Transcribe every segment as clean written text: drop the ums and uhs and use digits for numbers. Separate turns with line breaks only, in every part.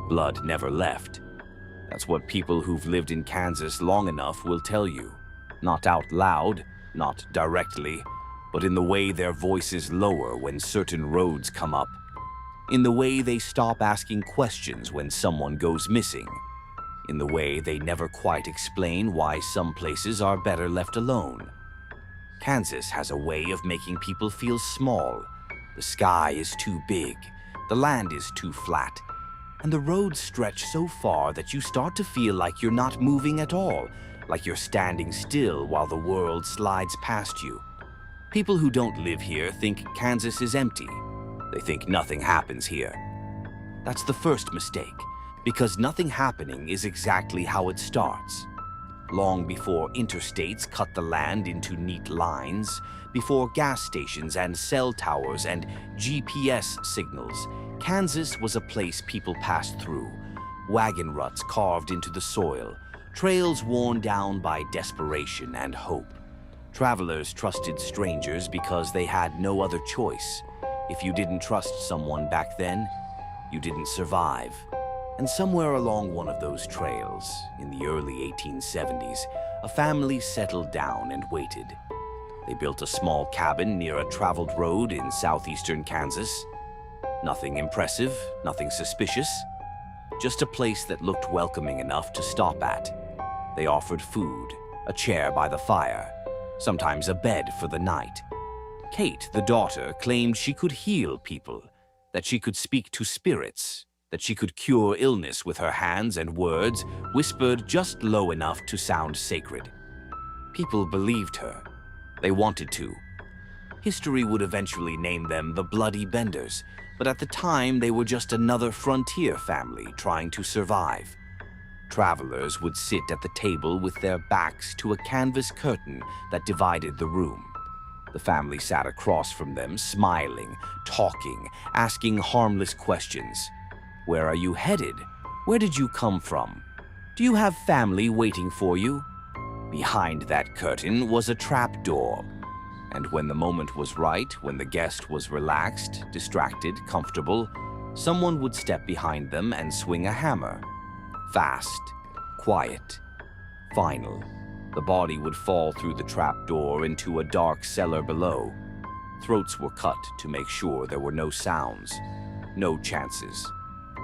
Blood never left. That's what people who've lived in Kansas long enough will tell you. Not out loud, not directly, but in the way their voices lower when certain roads come up. In the way they stop asking questions when someone goes missing. In the way they never quite explain why some places are better left alone. Kansas has a way of making people feel small. The sky is too big, the land is too flat, and the roads stretch so far that you start to feel like you're not moving at all, like you're standing still while the world slides past you. People who don't live here think Kansas is empty. They think nothing happens here. That's the first mistake, because nothing happening is exactly how it starts. Long before interstates cut the land into neat lines, before gas stations and cell towers and GPS signals, Kansas was a place people passed through. Wagon ruts carved into the soil, trails worn down by desperation and hope. Travelers trusted strangers because they had no other choice. If you didn't trust someone back then, you didn't survive. And somewhere along one of those trails, in the early 1870s, a family settled down and waited. They built a small cabin near a traveled road in southeastern Kansas. Nothing impressive, nothing suspicious. Just a place that looked welcoming enough to stop at. They offered food, a chair by the fire, sometimes a bed for the night. Kate, the daughter, claimed she could heal people, that she could speak to spirits, that she could cure illness with her hands and words whispered just low enough to sound sacred. People believed her. They wanted to. History would eventually name them the Bloody Benders, but at the time they were just another frontier family trying to survive. Travelers would sit at the table with their backs to a canvas curtain that divided the room. The family sat across from them, smiling, talking, asking harmless questions. Where are you headed? Where did you come from? Do you have family waiting for you? Behind that curtain was a trap door. And when the moment was right, when the guest was relaxed, distracted, comfortable, someone would step behind them and swing a hammer. Fast, quiet, final. The body would fall through the trap door into a dark cellar below. Throats were cut to make sure there were no sounds, no chances.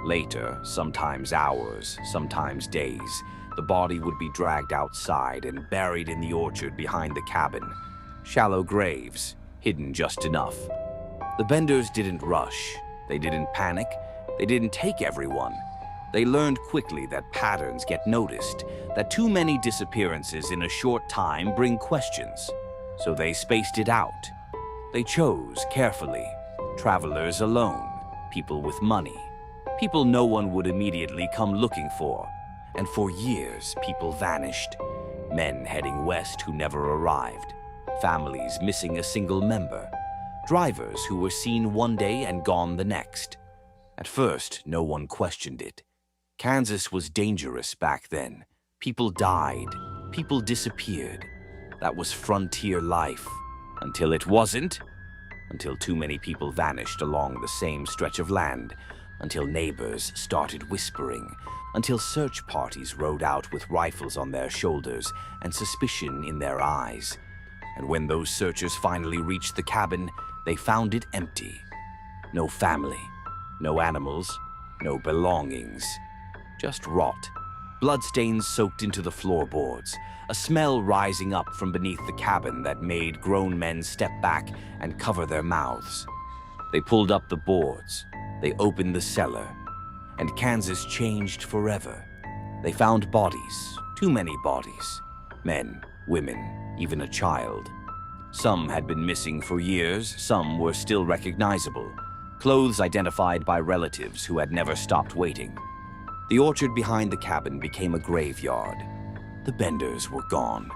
Later, sometimes hours, sometimes days, the body would be dragged outside and buried in the orchard behind the cabin. Shallow graves, hidden just enough. The Benders didn't rush. They didn't panic. They didn't take everyone. They learned quickly that patterns get noticed, that too many disappearances in a short time bring questions. So they spaced it out. They chose carefully. Travelers alone, people with money, people no one would immediately come looking for. And for years, people vanished. Men heading west who never arrived. Families missing a single member. Drivers who were seen one day and gone the next. At first, no one questioned it. Kansas was dangerous back then. People died. People disappeared. That was frontier life. Until it wasn't. Until too many people vanished along the same stretch of land. Until neighbors started whispering. Until search parties rode out with rifles on their shoulders and suspicion in their eyes. And when those searchers finally reached the cabin, they found it empty. No family, no animals, no belongings. Just rot. Bloodstains soaked into the floorboards, a smell rising up from beneath the cabin that made grown men step back and cover their mouths. They pulled up the boards. They opened the cellar. And Kansas changed forever. They found bodies, too many bodies. Men, women, even a child. Some had been missing for years, some were still recognizable. Clothes identified by relatives who had never stopped waiting. The orchard behind the cabin became a graveyard. The Benders were gone.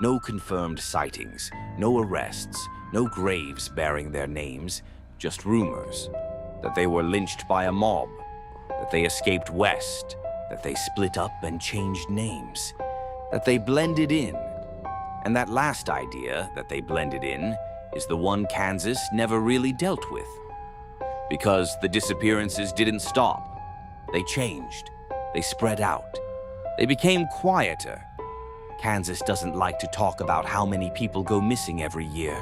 No confirmed sightings, no arrests, no graves bearing their names, just rumors. That they were lynched by a mob, that they escaped west, that they split up and changed names, that they blended in. And that last idea, that they blended in, is the one Kansas never really dealt with. Because the disappearances didn't stop. They changed. They spread out. They became quieter. Kansas doesn't like to talk about how many people go missing every year,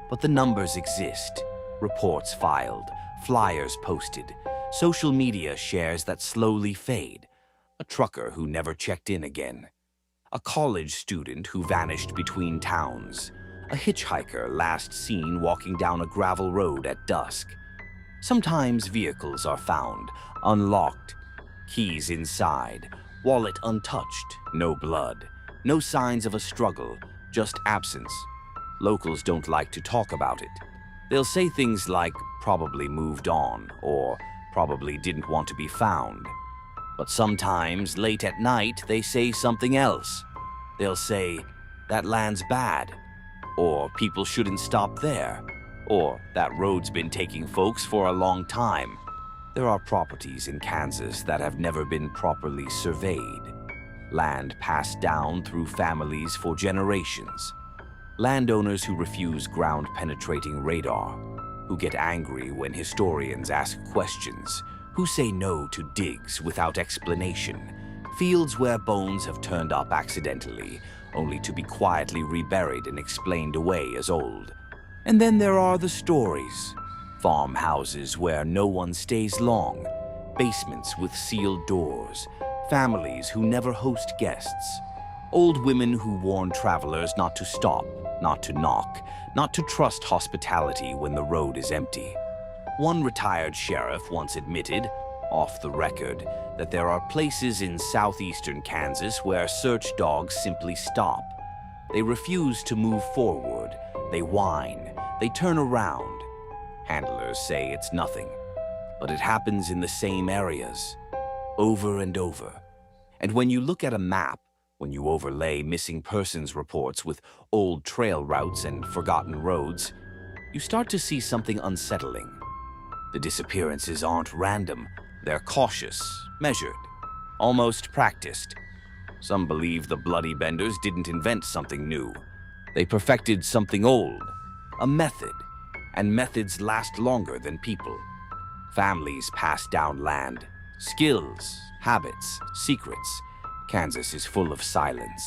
but the numbers exist. Reports filed, flyers posted, social media shares that slowly fade. A trucker who never checked in again. A college student who vanished between towns. A hitchhiker last seen walking down a gravel road at dusk. Sometimes vehicles are found, unlocked, keys inside, wallet untouched, no blood, no signs of a struggle, just absence. Locals don't like to talk about it. They'll say things like, probably moved on, or probably didn't want to be found. But sometimes, late at night, they say something else. They'll say, that land's bad, or people shouldn't stop there, or that road's been taking folks for a long time. There are properties in Kansas that have never been properly surveyed. Land passed down through families for generations. Landowners who refuse ground-penetrating radar, who get angry when historians ask questions, who say no to digs without explanation, fields where bones have turned up accidentally, only to be quietly reburied and explained away as old. And then there are the stories. Farmhouses where no one stays long, basements with sealed doors, families who never host guests, old women who warn travelers not to stop, not to knock, not to trust hospitality when the road is empty. One retired sheriff once admitted, off the record, that there are places in southeastern Kansas where search dogs simply stop. They refuse to move forward, they whine, they turn around. Handlers say it's nothing, but it happens in the same areas, over and over. And when you look at a map, when you overlay missing persons reports with old trail routes and forgotten roads, you start to see something unsettling. The disappearances aren't random, they're cautious, measured, almost practiced. Some believe the Bloody Benders didn't invent something new. They perfected something old, a method, and methods last longer than people. Families pass down land, skills, habits, secrets. Kansas is full of silence.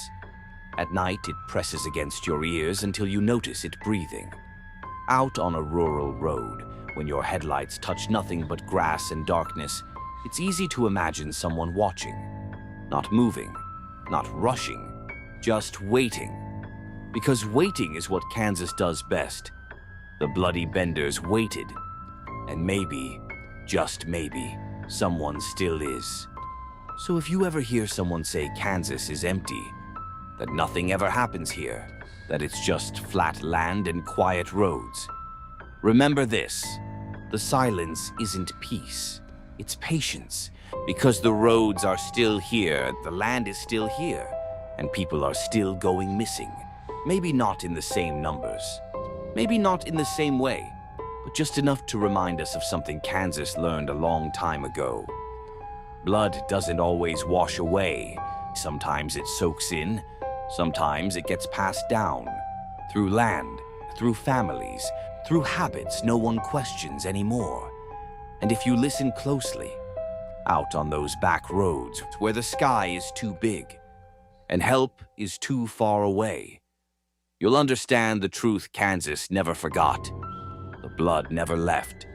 At night, it presses against your ears until you notice it breathing. Out on a rural road, when your headlights touch nothing but grass and darkness, it's easy to imagine someone watching. Not moving, not rushing, just waiting. Because waiting is what Kansas does best. The Bloody Benders waited. And maybe, just maybe, someone still is. So if you ever hear someone say Kansas is empty, that nothing ever happens here, that it's just flat land and quiet roads, remember this: the silence isn't peace, it's patience. Because the roads are still here, the land is still here, and people are still going missing. Maybe not in the same numbers, maybe not in the same way, but just enough to remind us of something Kansas learned a long time ago. Blood doesn't always wash away. Sometimes it soaks in, sometimes it gets passed down. Through land, through families, through habits no one questions anymore. And if you listen closely, out on those back roads where the sky is too big and help is too far away, you'll understand the truth Kansas never forgot. The blood never left.